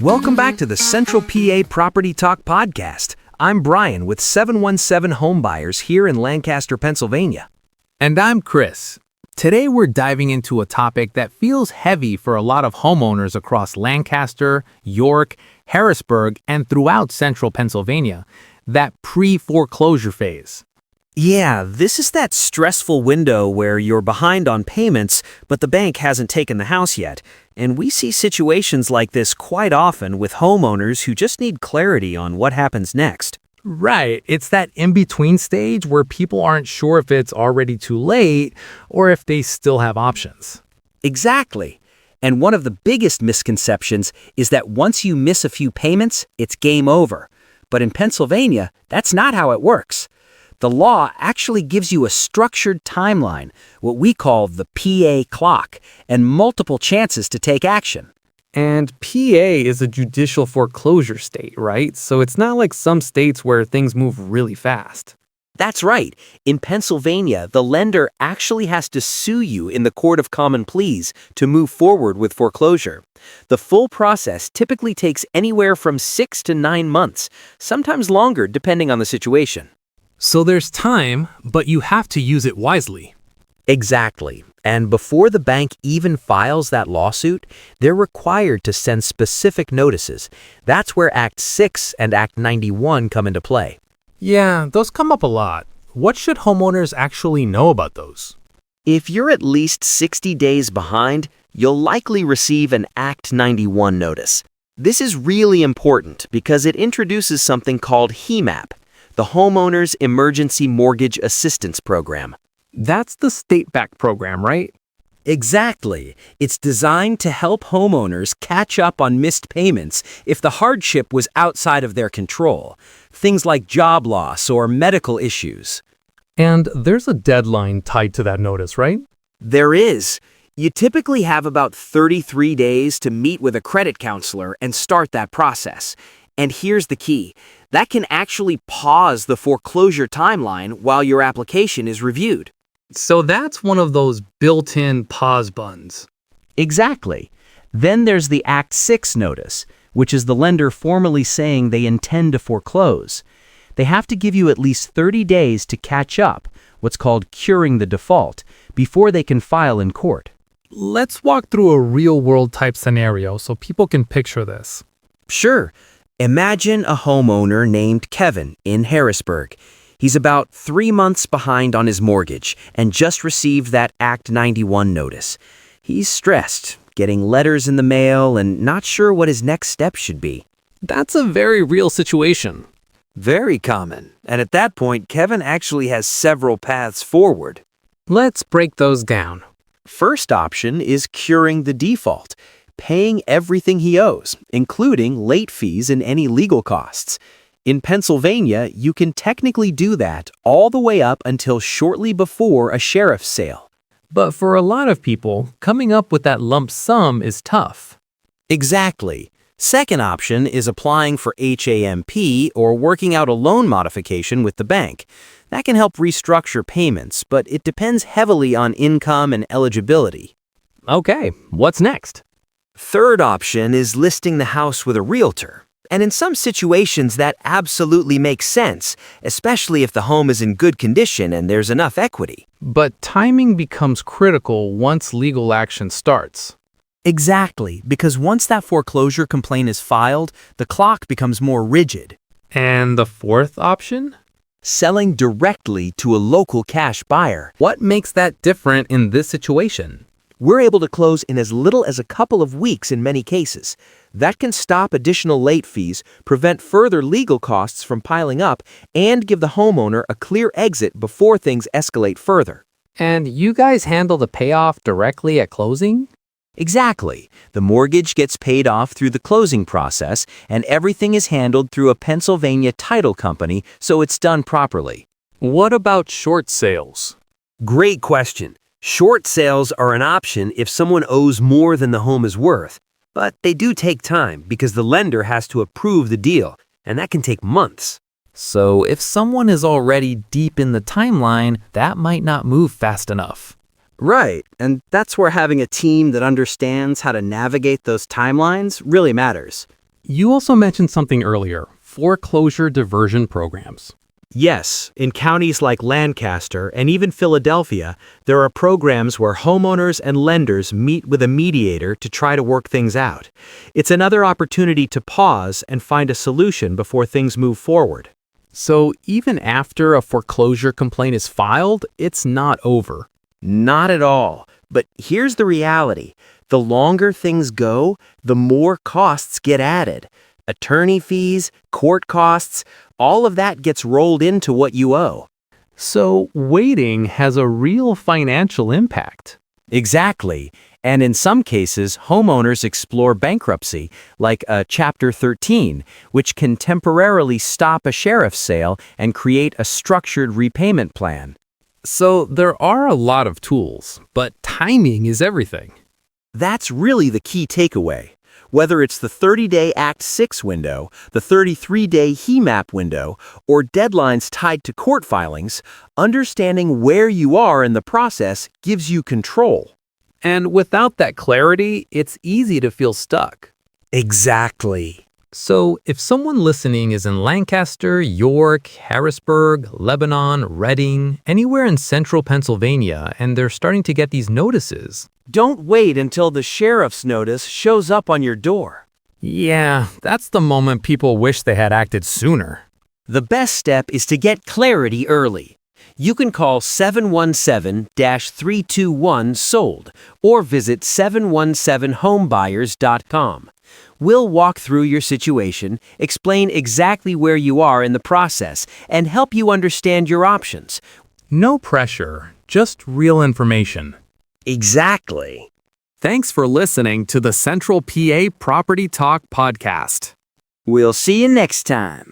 Welcome back to the Central PA Property Talk podcast. I'm Brian with 717 Homebuyers here in Lancaster, Pennsylvania. And I'm Chris. Today we're diving into a topic that feels heavy for a lot of homeowners across Lancaster, York, Harrisburg, and throughout central Pennsylvania, that pre-foreclosure phase. Yeah, this is that stressful window where you're behind on payments, but the bank hasn't taken the house yet. And we see situations like this quite often with homeowners who just need clarity on what happens next. Right, it's that in-between stage where people aren't sure if it's already too late or if they still have options. Exactly. And one of the biggest misconceptions is that once you miss a few payments, it's game over. But in Pennsylvania, that's not how it works. The law actually gives you a structured timeline, what we call the PA clock, and multiple chances to take action. And PA is a judicial foreclosure state, right? So it's not like some states where things move really fast. That's right. In Pennsylvania, the lender actually has to sue you in the Court of Common Pleas to move forward with foreclosure. The full process typically takes anywhere from 6 to 9 months, sometimes longer depending on the situation. So there's time, but you have to use it wisely. Exactly. And before the bank even files that lawsuit, they're required to send specific notices. That's where Act 6 and Act 91 come into play. Yeah, those come up a lot. What should homeowners actually know about those? If you're at least 60 days behind, you'll likely receive an Act 91 notice. This is really important because it introduces something called HEMAP, the Homeowners Emergency Mortgage Assistance Program. That's the state-backed program, right? Exactly. It's designed to help homeowners catch up on missed payments if the hardship was outside of their control. Things like job loss or medical issues. And there's a deadline tied to that notice, right? There is. You typically have about 33 days to meet with a credit counselor and start that process. And here's the key. That can actually pause the foreclosure timeline while your application is reviewed. So that's one of those built-in pause buttons. Exactly. Then there's the Act 6 notice, which is the lender formally saying they intend to foreclose. They have to give you at least 30 days to catch up, what's called curing the default, before they can file in court. Let's walk through a real-world type scenario so people can picture this. Sure. Imagine a homeowner named Kevin in Harrisburg. He's about 3 months behind on his mortgage and just received that Act 91 notice. He's stressed, getting letters in the mail and not sure what his next step should be. That's a very real situation. Very common. And at that point, Kevin actually has several paths forward. Let's break those down. First option is curing the default, paying everything he owes, including late fees and any legal costs. In Pennsylvania, you can technically do that all the way up until shortly before a sheriff's sale. But for a lot of people, coming up with that lump sum is tough. Exactly. Second option is applying for HEMAP or working out a loan modification with the bank. That can help restructure payments, but it depends heavily on income and eligibility. Okay, what's next? Third option is listing the house with a realtor. And in some situations, that absolutely makes sense, especially if the home is in good condition and there's enough equity. But timing becomes critical once legal action starts. Exactly, because once that foreclosure complaint is filed, the clock becomes more rigid. And the fourth option? Selling directly to a local cash buyer. What makes that different in this situation? We're able to close in as little as a couple of weeks in many cases. That can stop additional late fees, prevent further legal costs from piling up, and give the homeowner a clear exit before things escalate further. And you guys handle the payoff directly at closing? Exactly. The mortgage gets paid off through the closing process, and everything is handled through a Pennsylvania title company, so it's done properly. What about short sales? Great question. Short sales are an option if someone owes more than the home is worth, but they do take time because the lender has to approve the deal, and that can take months. So if someone is already deep in the timeline, that might not move fast enough. Right, and that's where having a team that understands how to navigate those timelines really matters. You also mentioned something earlier, foreclosure diversion programs. Yes, in counties like Lancaster and even Philadelphia, there are programs where homeowners and lenders meet with a mediator to try to work things out. It's another opportunity to pause and find a solution before things move forward. So even after a foreclosure complaint is filed, it's not over. Not at all. But here's the reality. The longer things go, the more costs get added. Attorney fees, court costs, all of that gets rolled into what you owe. So waiting has a real financial impact. Exactly. And in some cases, homeowners explore bankruptcy, like a Chapter 13, which can temporarily stop a sheriff's sale and create a structured repayment plan. So there are a lot of tools, but timing is everything. That's really the key takeaway. Whether it's the 30-day Act 6 window, the 33-day HEMAP window, or deadlines tied to court filings, understanding where you are in the process gives you control. And without that clarity, it's easy to feel stuck. Exactly. So if someone listening is in Lancaster, York, Harrisburg, Lebanon, Reading, anywhere in central Pennsylvania, and they're starting to get these notices, Don't wait until the sheriff's notice shows up on your door. yeah, that's the moment people wish they had acted sooner. The best step is to get clarity early. You can call 717-321-SOLD or visit 717homebuyers.com. We'll walk through your situation, explain exactly where you are in the process, and help you understand your options. No pressure, just real information. Exactly. Thanks for listening to the Central PA Property Talk podcast. We'll see you next time.